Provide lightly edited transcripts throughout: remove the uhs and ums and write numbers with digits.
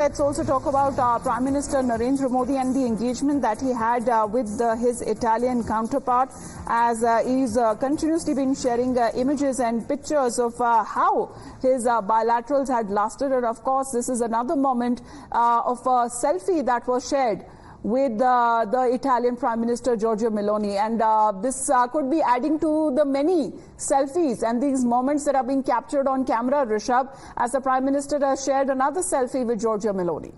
Let's also talk about Prime Minister Narendra Modi and the engagement that he had with his Italian counterpart, as he's continuously been sharing images and pictures of how his bilaterals had lasted. And of course, this is another moment of a selfie that was shared with the Italian Prime Minister Giorgia Meloni, and this could be adding to the many selfies and these moments that are being captured on camera, Rishabh, as the Prime Minister has shared another selfie with Giorgia Meloni.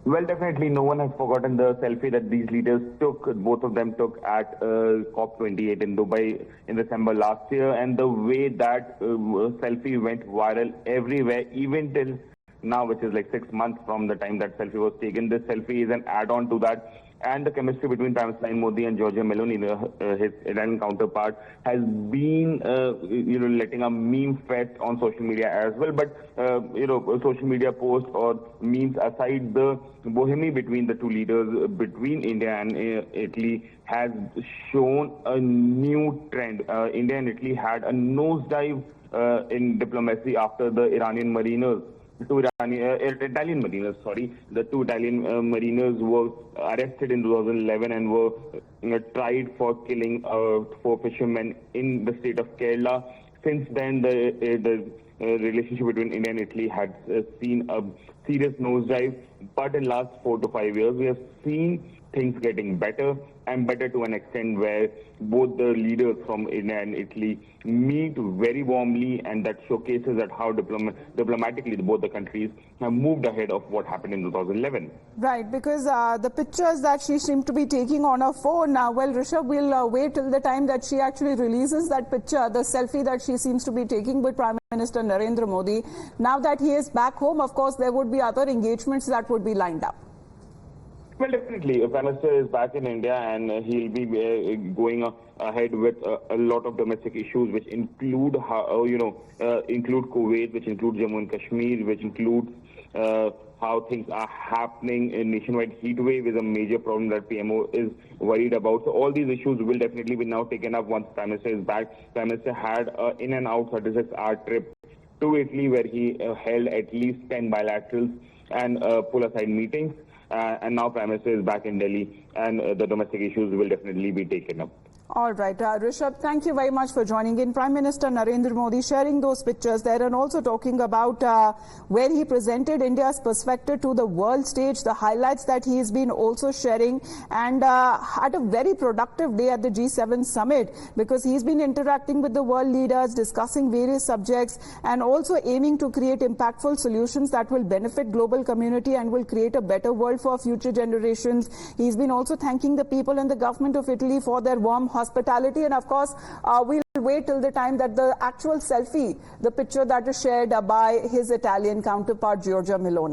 Well, definitely no one has forgotten the selfie that these leaders took. Both of them took at COP28 in Dubai in December last year, and the way that selfie went viral everywhere, even till now, which is like 6 months from the time that selfie was taken. This selfie is an add-on to that, and the chemistry between Prime Minister Modi and Giorgia Meloni, his Iranian counterpart, has been letting a meme fest on social media as well. But social media posts or memes aside, the bohemy between the two leaders, between India and Italy, has shown a new trend. India and Italy had a nosedive in diplomacy after the Italian mariners, the two Italian mariners were arrested in 2011 and were tried for killing 4 fishermen in the state of Kerala. Since then, the relationship between India and Italy had seen a serious nosedive. But in the last 4 to 5 years, we have seen things getting better and better to an extent where both the leaders from India and Italy meet very warmly, and that showcases that how diplomatically both the countries have moved ahead of what happened in 2011. Right, because the pictures that she seemed to be taking on her phone, well, Rishabh, we'll wait till the time that she actually releases that picture, the selfie that she seems to be taking with Prime Minister Narendra Modi. Now that he is back home, of course, there would be other engagements that would be lined up. Well, definitely. Prime Minister is back in India, and he'll be going ahead with a lot of domestic issues, which include include Kuwait, which include Jammu and Kashmir, which includes how things are happening. A nationwide heat wave is a major problem that PMO is worried about. So all these issues will definitely be now taken up once Prime Minister is back. Prime Minister had in and out 36-hour trip to Italy, where he held at least 10 bilaterals and pull-aside meetings. And now Prime Minister is back in Delhi, and the domestic issues will definitely be taken up. All right, Rishabh, thank you very much for joining in. Prime Minister Narendra Modi sharing those pictures there, and also talking about where he presented India's perspective to the world stage, the highlights that he has been also sharing, and had a very productive day at the G7 summit, because he's been interacting with the world leaders, discussing various subjects, and also aiming to create impactful solutions that will benefit global community and will create a better world for future generations. He's been also thanking the people and the government of Italy for their warm hospitality, and of course we'll wait till the time that the actual selfie, the picture that is shared by his Italian counterpart Giorgia Meloni.